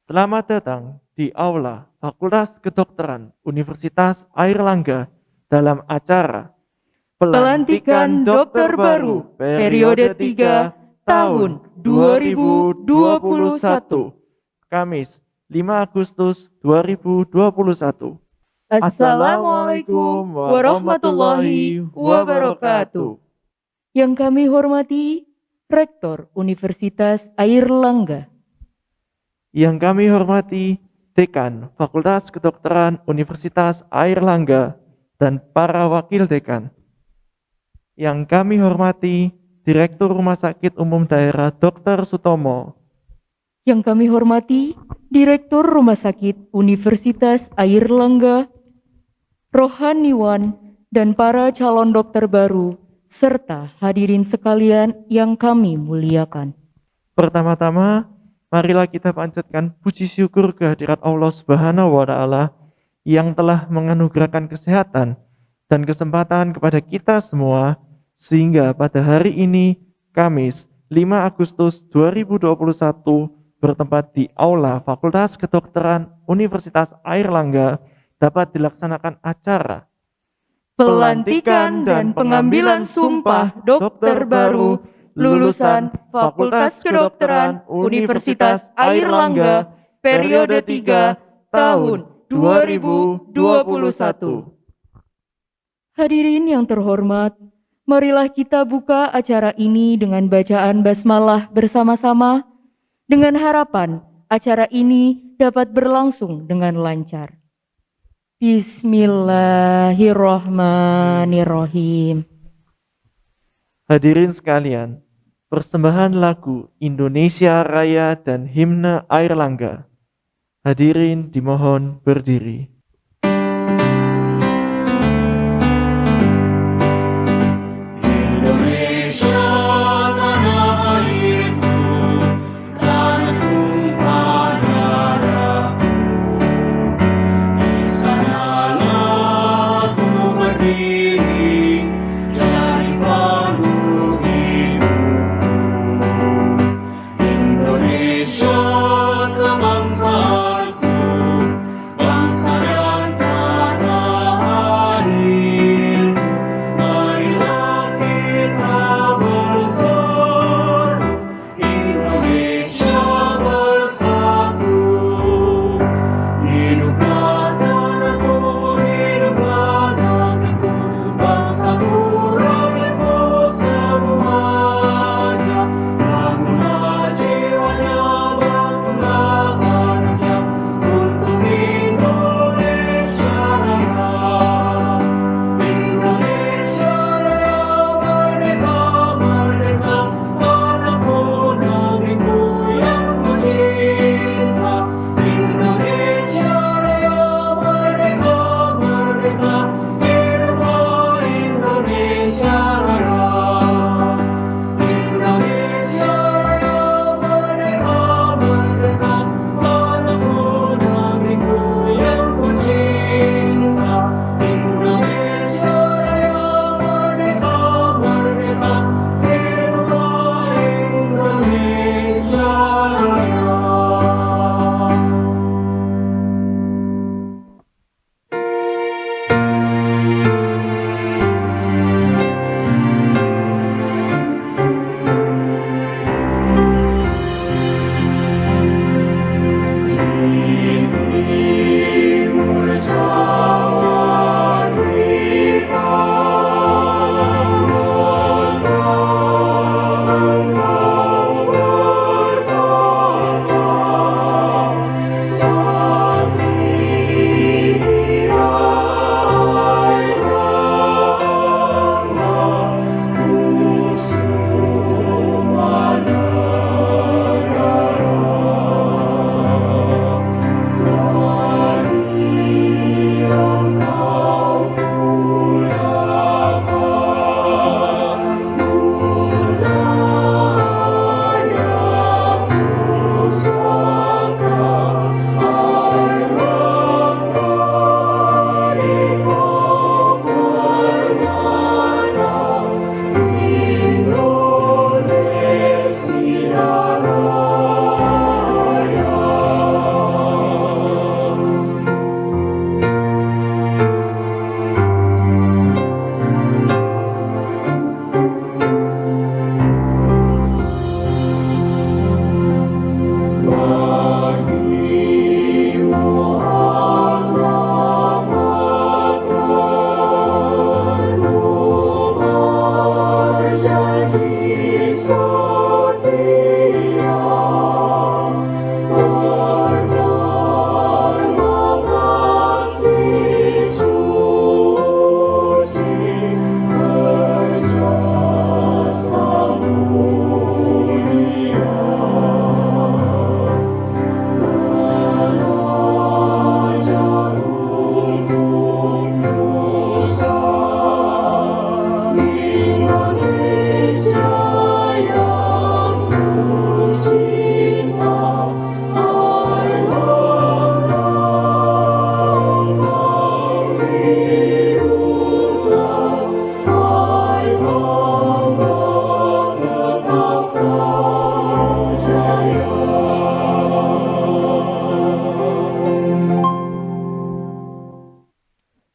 Selamat datang di Aula Fakultas Kedokteran Universitas Airlangga dalam acara Pelantikan dokter baru periode 3 tahun 2021. Kamis 5 Agustus 2021. Assalamualaikum warahmatullahi wabarakatuh. Yang kami hormati Rektor Universitas Airlangga, Yang kami hormati Dekan Fakultas Kedokteran Universitas Airlangga dan para wakil dekan. Yang kami hormati Direktur Rumah Sakit Umum Daerah Dr. Sutomo. yang kami hormati Direktur Rumah Sakit Universitas Airlangga, rohaniwan dan para calon dokter baru, serta hadirin sekalian yang kami muliakan. Pertama-tama, marilah kita panjatkan puji syukur kehadirat Allah Subhanahu wa Ta'ala yang telah menganugerahkan kesehatan dan kesempatan kepada kita semua, sehingga pada hari ini, Kamis 5 Agustus 2021, bertempat di Aula Fakultas Kedokteran Universitas Airlangga, dapat dilaksanakan acara Pelantikan dan pengambilan sumpah dokter baru lulusan Fakultas Kedokteran Universitas Airlangga periode 3 tahun 2021. Hadirin yang terhormat, marilah kita buka acara ini dengan bacaan basmalah bersama-sama dengan harapan acara ini dapat berlangsung dengan lancar. Bismillahirrahmanirrahim. Hadirin sekalian, persembahan lagu Indonesia Raya dan himne Airlangga. Hadirin dimohon berdiri. Indonesia tanah airku, tanah tumpah darahku. Di sanalah ku berdiri, jadi panggung hidupku. Indonesia kebangsaanku, bangsa dan tanah air. Marilah kita bersatu, Indonesia bersatu. Hiduplah tanahku, hiduplah negeriku,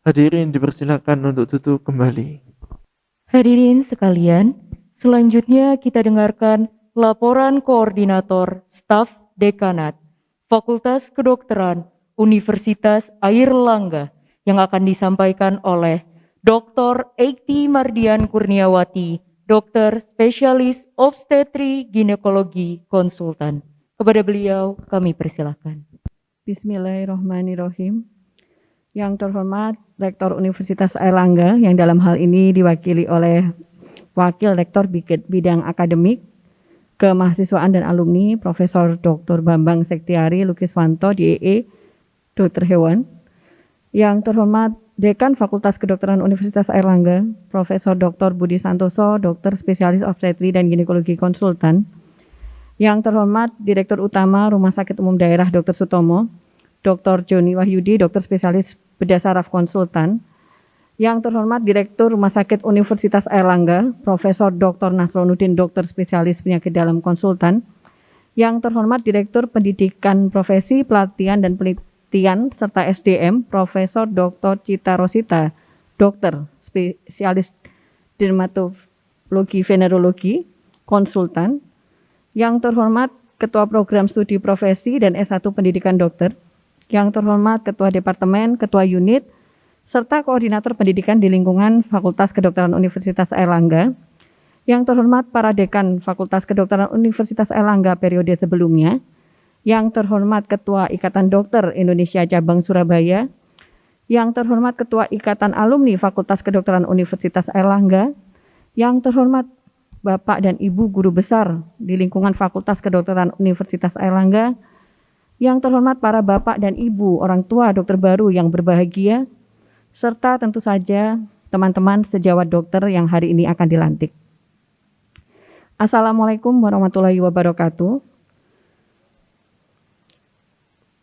Hadirin dipersilakan untuk duduk kembali. Hadirin sekalian, selanjutnya kita dengarkan laporan koordinator staf dekanat Fakultas Kedokteran Universitas Airlangga yang akan disampaikan oleh Dr. Eikti Mardian Kurniawati, dokter spesialis obstetri ginekologi konsultan. Kepada beliau kami persilakan. Bismillahirrahmanirrahim. Yang terhormat Rektor Universitas Airlangga yang dalam hal ini diwakili oleh Wakil Rektor Bidang Akademik, Kemahasiswaan dan Alumni Profesor Dr. Bambang Sektiari Lukiswanto DEE, Dokter Hewan. Yang terhormat Dekan Fakultas Kedokteran Universitas Airlangga, Profesor Dr. Budi Santoso, dokter spesialis obstetri dan ginekologi konsultan. Yang terhormat Direktur Utama Rumah Sakit Umum Daerah Dr. Sutomo, Dr. Joni Wahyudi, dokter spesialis bedah saraf konsultan. Yang terhormat Direktur Rumah Sakit Universitas Airlangga, Profesor Dr. Nasronuddin, dokter spesialis penyakit dalam konsultan. Yang terhormat Direktur Pendidikan Profesi, Pelatihan dan Penelitian serta SDM, Profesor Dr. Cita Rosita, dokter spesialis dermatologi venerologi konsultan. Yang terhormat Ketua Program Studi Profesi dan S1 Pendidikan Dokter. Yang terhormat Ketua Departemen, Ketua Unit, serta Koordinator Pendidikan di lingkungan Fakultas Kedokteran Universitas Airlangga. Yang terhormat para Dekan Fakultas Kedokteran Universitas Airlangga periode sebelumnya. Yang terhormat Ketua Ikatan Dokter Indonesia Cabang Surabaya. Yang terhormat Ketua Ikatan Alumni Fakultas Kedokteran Universitas Airlangga. Yang terhormat Bapak dan Ibu Guru Besar di lingkungan Fakultas Kedokteran Universitas Airlangga. Yang terhormat para Bapak dan Ibu orang tua dokter baru yang berbahagia, serta tentu saja teman-teman sejawat dokter yang hari ini akan dilantik. Assalamualaikum warahmatullahi wabarakatuh.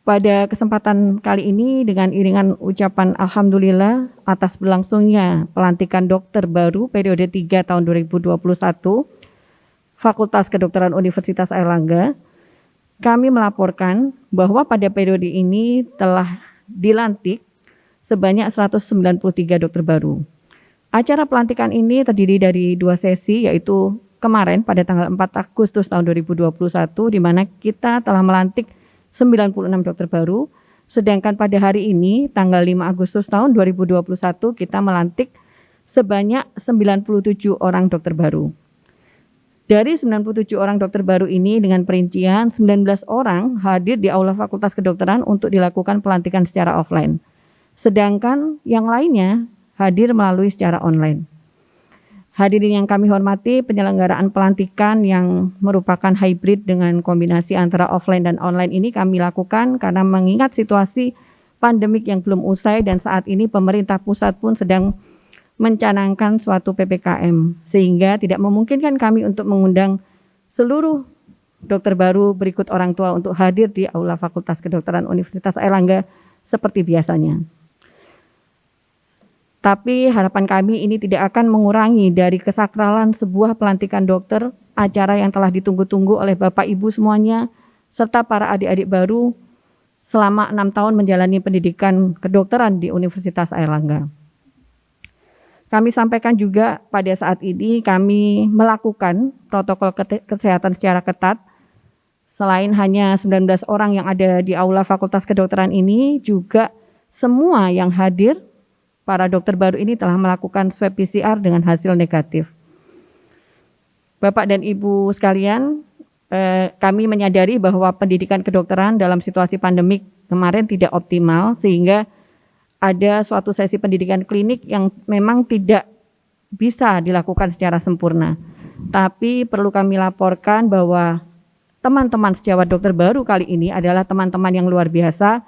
Pada kesempatan kali ini dengan iringan ucapan Alhamdulillah atas berlangsungnya pelantikan dokter baru periode 3 tahun 2021 Fakultas Kedokteran Universitas Airlangga, kami melaporkan bahwa pada periode ini telah dilantik sebanyak 193 dokter baru. Acara pelantikan ini terdiri dari 2 sesi, yaitu kemarin pada tanggal 4 Agustus tahun 2021 di mana kita telah melantik 96 dokter baru, sedangkan pada hari ini tanggal 5 Agustus tahun 2021 kita melantik sebanyak 97 orang dokter baru. Dari 97 orang dokter baru ini dengan perincian 19 orang hadir di Aula Fakultas Kedokteran untuk dilakukan pelantikan secara offline. Sedangkan yang lainnya hadir melalui secara online. Hadirin yang kami hormati, penyelenggaraan pelantikan yang merupakan hybrid dengan kombinasi antara offline dan online ini kami lakukan karena mengingat situasi pandemik yang belum usai dan saat ini pemerintah pusat pun sedang mencanangkan suatu PPKM, sehingga tidak memungkinkan kami untuk mengundang seluruh dokter baru berikut orang tua untuk hadir di Aula Fakultas Kedokteran Universitas Airlangga seperti biasanya. Tapi harapan kami ini tidak akan mengurangi dari kesakralan sebuah pelantikan dokter, acara yang telah ditunggu-tunggu oleh Bapak Ibu semuanya, serta para adik-adik baru selama 6 tahun menjalani pendidikan kedokteran di Universitas Airlangga. Kami sampaikan juga pada saat ini kami melakukan protokol kesehatan secara ketat. Selain hanya 19 orang yang ada di Aula Fakultas Kedokteran ini, juga semua yang hadir, para dokter baru ini telah melakukan swab PCR dengan hasil negatif. Bapak dan Ibu sekalian, kami menyadari bahwa pendidikan kedokteran dalam situasi pandemik kemarin tidak optimal, sehingga ada suatu sesi pendidikan klinik yang memang tidak bisa dilakukan secara sempurna. Tapi perlu kami laporkan bahwa teman-teman sejawat dokter baru kali ini adalah teman-teman yang luar biasa,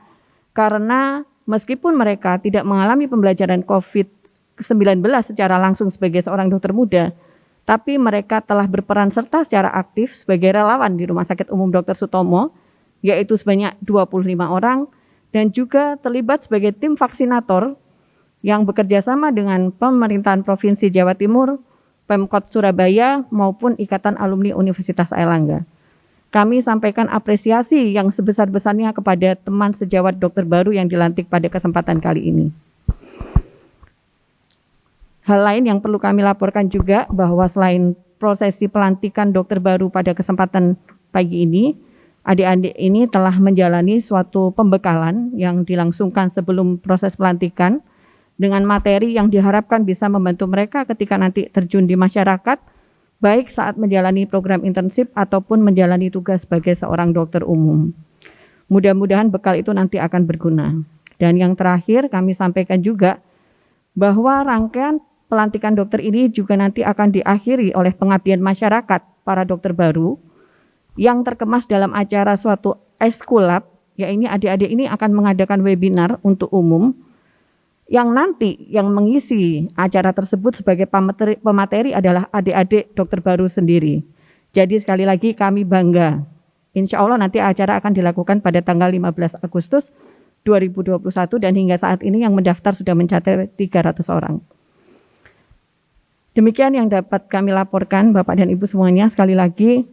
karena meskipun mereka tidak mengalami pembelajaran COVID-19 secara langsung sebagai seorang dokter muda, tapi mereka telah berperan serta secara aktif sebagai relawan di Rumah Sakit Umum Dr. Sutomo, yaitu sebanyak 25 orang, dan juga terlibat sebagai tim vaksinator yang bekerja sama dengan pemerintahan Provinsi Jawa Timur, Pemkot Surabaya, maupun Ikatan Alumni Universitas Airlangga. Kami sampaikan apresiasi yang sebesar-besarnya kepada teman sejawat dokter baru yang dilantik pada kesempatan kali ini. Hal lain yang perlu kami laporkan juga bahwa selain prosesi pelantikan dokter baru pada kesempatan pagi ini, adik-adik ini telah menjalani suatu pembekalan yang dilangsungkan sebelum proses pelantikan dengan materi yang diharapkan bisa membantu mereka ketika nanti terjun di masyarakat, baik saat menjalani program internship ataupun menjalani tugas sebagai seorang dokter umum. Mudah-mudahan bekal itu nanti akan berguna. Dan yang terakhir kami sampaikan juga bahwa rangkaian pelantikan dokter ini juga nanti akan diakhiri oleh pengabdian masyarakat para dokter baru yang terkemas dalam acara suatu eskulap, yaitu adik-adik ini akan mengadakan webinar untuk umum yang nanti yang mengisi acara tersebut sebagai pemateri adalah adik-adik dokter baru sendiri. Jadi sekali lagi kami bangga. Insya Allah nanti acara akan dilakukan pada tanggal 15 Agustus 2021 dan hingga saat ini yang mendaftar sudah mencapai 300 orang. Demikian yang dapat kami laporkan Bapak dan Ibu semuanya. Sekali lagi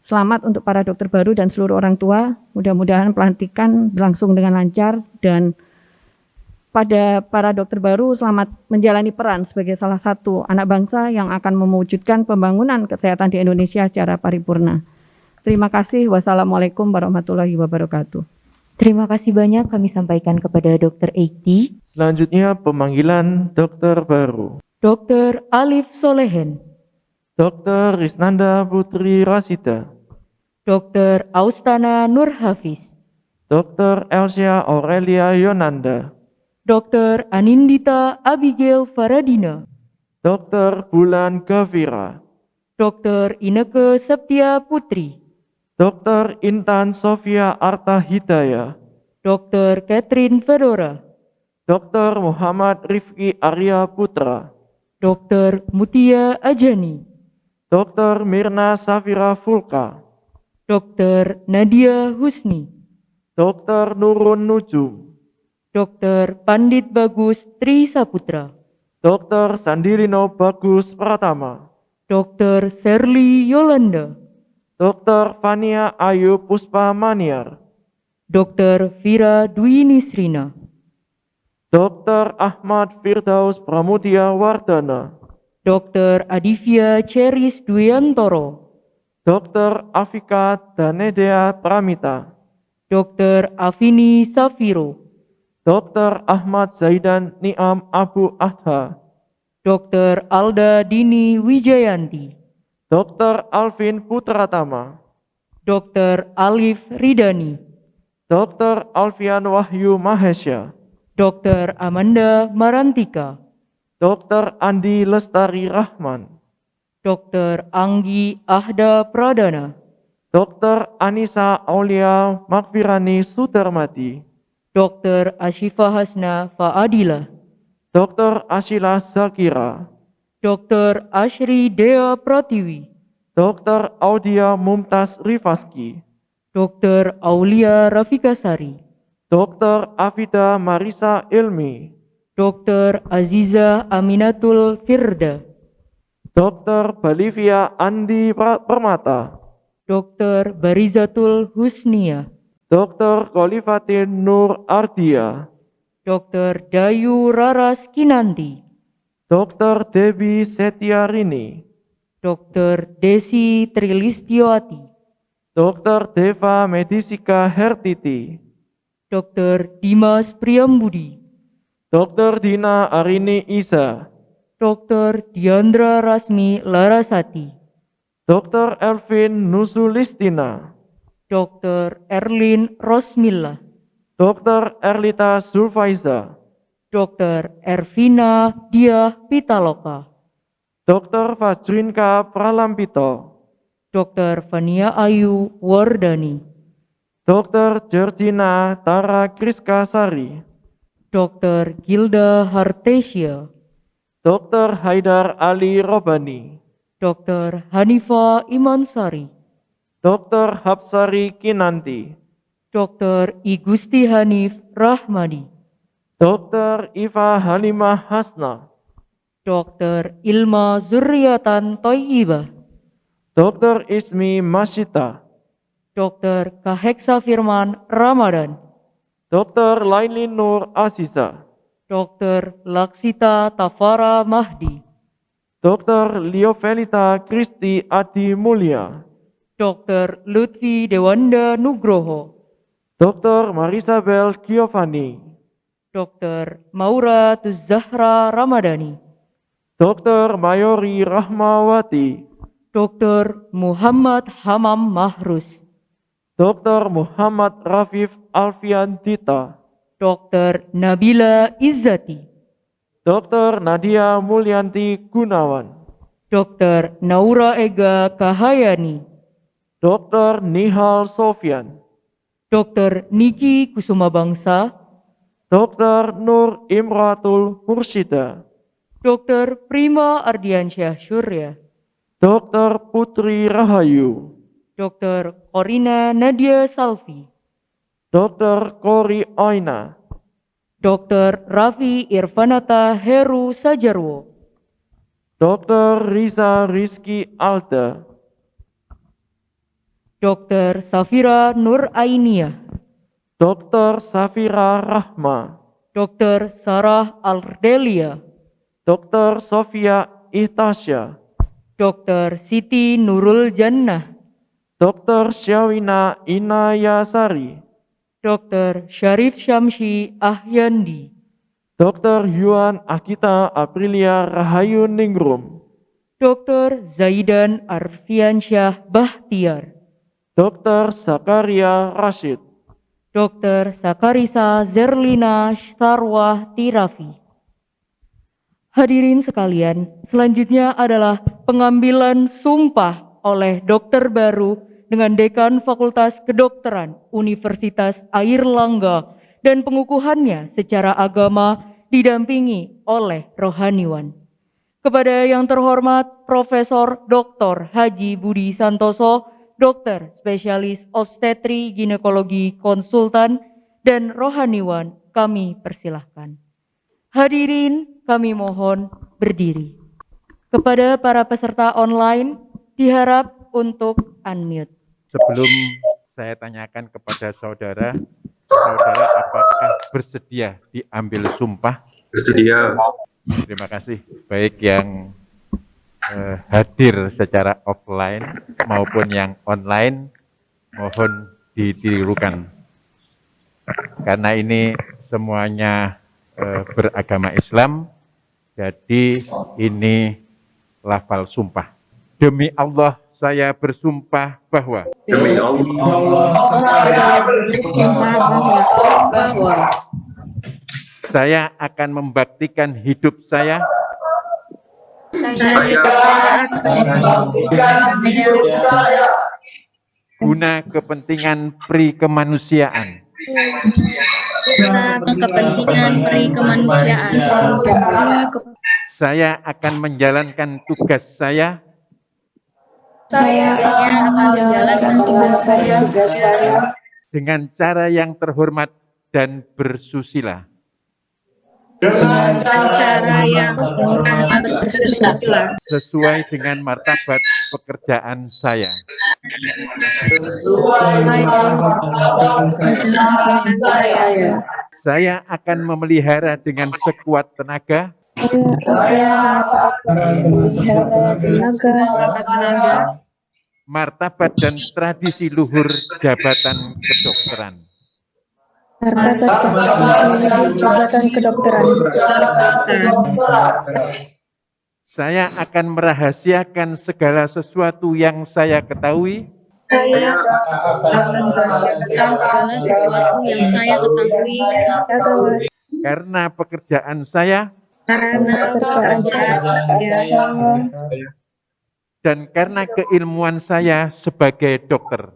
selamat untuk para dokter baru dan seluruh orang tua. Mudah-mudahan pelantikan berlangsung dengan lancar dan pada para dokter baru selamat menjalani peran sebagai salah satu anak bangsa yang akan mewujudkan pembangunan kesehatan di Indonesia secara paripurna. Terima kasih. Wassalamualaikum warahmatullahi wabarakatuh. Terima kasih banyak kami sampaikan kepada Dr. Eikti. Selanjutnya pemanggilan dokter baru. Dr. Alif Solehen, Dr. Risnanda Putri Rasida, Dr. Austana Nur Hafiz, Dr. Elsia Aurelia Yonanda, Dr. Anindita Abigail Faradina, Dr. Bulan Gavira, Dr. Ineke Septia Putri, Dr. Intan Sofia Arta Hidayah, Dr. Catherine Fedora, Dr. Muhammad Rifki Arya Putra, Dr. Mutia Ajani, Dr. Mirna Safira Fulka, Dr. Nadia Husni, Dr. Nurun Nujum, Dr. Pandit Bagus Tri Saputra, Dr. Sandirino Bagus Pratama, Dr. Serly Yolanda, Dr. Fania Ayu Puspa Maniar, Dr. Vira Dwi Nisrina, Dr. Ahmad Firdaus Pramudia Wardana, Dr. Adivia Ceris Dwiantoro, Dr. Afika Danedea Pramita, Dr. Afini Safiro, Dr. Ahmad Zaidan Niam Abu Adha, Dr. Alda Dini Wijayanti, Dr. Alvin Putratama, Dr. Alif Ridani, Dr. Alfian Wahyu Mahesya, Dr. Amanda Marantika, Dr. Andi Lestari Rahman, Dr. Anggi Ahda Pradana, Dr. Anissa Aulia Makfirani Sudarmati, Dr. Ashifa Hasna Faadila, Dr. Ashila Zakira, Dr. Ashri Dea Pratiwi, Dr. Audia Mumtaz Rifaski, Dr. Aulia Rafikasari, Dr. Afida Marisa Ilmi, Dr. Aziza Aminatul Firda, Dr. Balivia Andi Permata, Dr. Barizatul Husnia, Dr. Khalifatin Nur Ardia, Dr. Dayu Raras Kinanti, Dr. Debbie Setiarini, Dr. Desi Trilistiawati, Dr. Deva Medisika Hertiti, Dr. Dimas Priambudi, Dr. Dina Arini Isa, Dr. Diandra Rasmi Larasati, Dr. Elvin Nusulistina, Dr. Erlin Rosmilla, Dr. Erlita Zulfaiza, Dr. Ervina Diah Pitaloka, Dr. Fajrinka Pralampito, Dr. Fania Ayu Wardani, Dr. Georgina Tara Kriskasari, Dr. Gilda Hartesia, Dr. Haidar Ali Robani, Dr. Hanifa Imansari, Dr. Hapsari Kinanti, Dr. Igusti Hanif Rahmadi, Dr. Iva Halimah Hasna, Dr. Ilma Zuriatan Toyibah, Dr. Ismi Masita, Dr. Kaheksa Firman Ramadan, Dr. Lailin Nur Aziza, Dr. Laksita Tafara Mahdi, Dr. Liovelita Kristi Adi Mulya, Dr. Lutfi Dewanda Nugroho, Dr. Marisabel Giovanni, Dr. Maura Tuzahra Ramadhani, Dr. Mayori Rahmawati, Dr. Muhammad Hamam Mahrus, Dr. Muhammad Rafif Alfian Dita, Dr. Nabila Izzati, Dr. Nadia Mulyanti Gunawan, Dr. Naura Ega Kahayani, Dr. Nihal Sofyan, Dr. Niki Kusuma Bangsa, Dr. Nur Imratul Mursida, Dr. Prima Ardiansyah Surya, Dr. Putri Rahayu, Dr. Corina Nadia Salvi, Dr. Kori Oina, Dr. Raffi Irfanata Heru Sajarwo, Dr. Riza Rizky Alda, Dr. Safira Nur Ainiyah, Dr. Safira Rahma, Dr. Sarah Aldelia, Dr. Sofia Ihtasya, Dr. Siti Nurul Jannah, Dr. Syawina Inayasari, Dr. Syarif Syamsi Ahyandi, Dr. Yuan Akita Aprilia Rahayu Ningrum, Dr. Zaidan Arfiansyah Bahtiar, Dr. Zakaria Rashid, Dr. Sakarisa Zerlina Sarwah Tirafi. Hadirin sekalian, selanjutnya adalah pengambilan sumpah oleh dokter baru dengan Dekan Fakultas Kedokteran Universitas Airlangga dan pengukuhannya secara agama didampingi oleh rohaniwan. Kepada yang terhormat Profesor Dr. Haji Budi Santoso, dokter spesialis obstetri ginekologi konsultan dan rohaniwan, kami persilahkan. Hadirin, kami mohon berdiri. Kepada para peserta online, diharap untuk unmute. Sebelum saya tanyakan kepada saudara, saudara apakah bersedia diambil sumpah? Bersedia. Terima kasih, baik yang hadir secara offline maupun yang online, mohon ditirukan. Karena ini semuanya beragama Islam, jadi ini lafal sumpah. Demi Allah, saya bersumpah bahwa Demi Allah, saya bersumpah bahwa saya akan membaktikan hidup saya saya akan membaktikan hidup saya guna kepentingan pri kemanusiaan guna kepentingan pri kemanusiaan. Saya akan menjalankan tugas saya Saya akan menjalankan tugas saya dengan cara yang terhormat dan bersusila. dengan cara yang bersusila Sesuai dengan martabat pekerjaan saya. sesuai dengan pekerjaan saya. Saya akan memelihara dengan sekuat tenaga Saya akan memelihara dengan sekuat tenaga martabat dan tradisi luhur jabatan kedokteran. jabatan kedokteran. Saya akan merahasiakan segala sesuatu yang saya ketahui Saya akan merahasiakan segala sesuatu yang saya ketahui karena pekerjaan saya karena pekerjaan saya dan karena keilmuan saya sebagai dokter.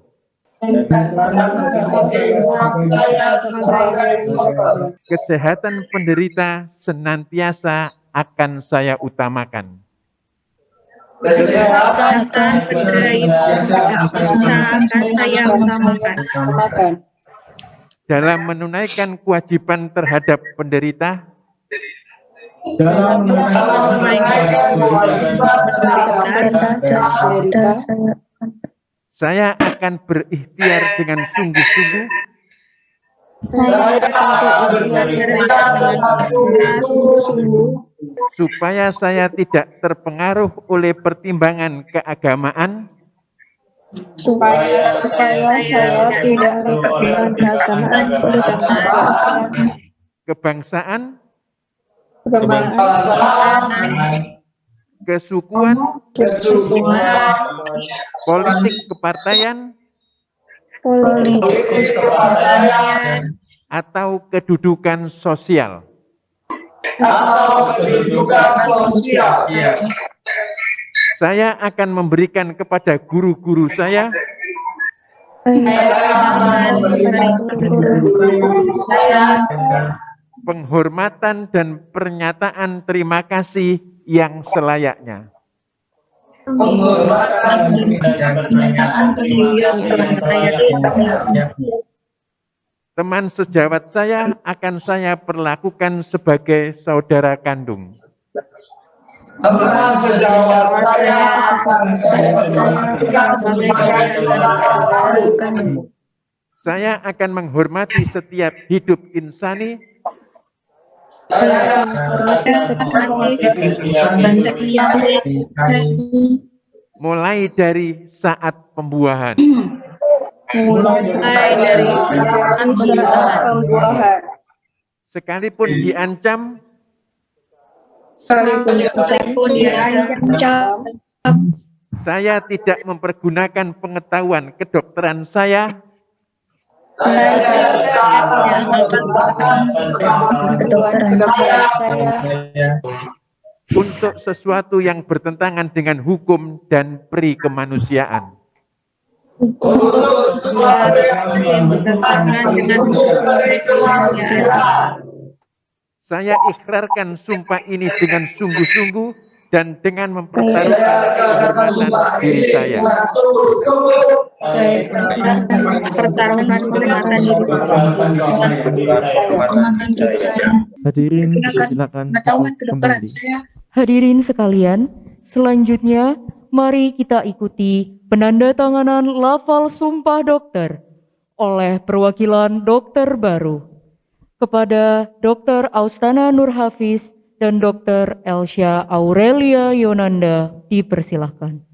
Kesehatan penderita senantiasa akan saya utamakan. Kesehatan penderita akan saya utamakan Dalam menunaikan kewajiban terhadap penderita, dalam menunaikan kewajiban penderita. saya akan berikhtiar dengan sungguh-sungguh Saya akan beribadah dengan sungguh-sungguh supaya saya tidak terpengaruh oleh pertimbangan keagamaan, supaya saya tidak terpertimbangan keagamaan, kebangsaan, kebangsaan, kesukuan, kesukuan, politik kepartaian, politik kepartaian, atau kedudukan sosial. Saya akan memberikan kepada guru-guru saya penghormatan dan pernyataan terima kasih yang selayaknya. Teman sejawat saya akan saya perlakukan sebagai saudara kandung. Teman sejawat saya akan saya perlakukan sebagai saudara kandung. Saya akan menghormati setiap hidup insani mulai dari saat pembuahan. Sekalipun diancam, saya tidak mempergunakan pengetahuan kedokteran saya untuk sesuatu yang bertentangan dengan hukum dan peri kemanusiaan. Saya ikrarkan sumpah ini dengan sungguh-sungguh dan dengan mempertaruhkan kehormatan diri saya. Hadirin, silakan kembali. Hadirin sekalian, selanjutnya mari kita ikuti penandatanganan lafal sumpah dokter oleh perwakilan dokter baru kepada Dr. Austana Nurhafiz dan Dr. Elsya Aurelia Yonanda, dipersilahkan.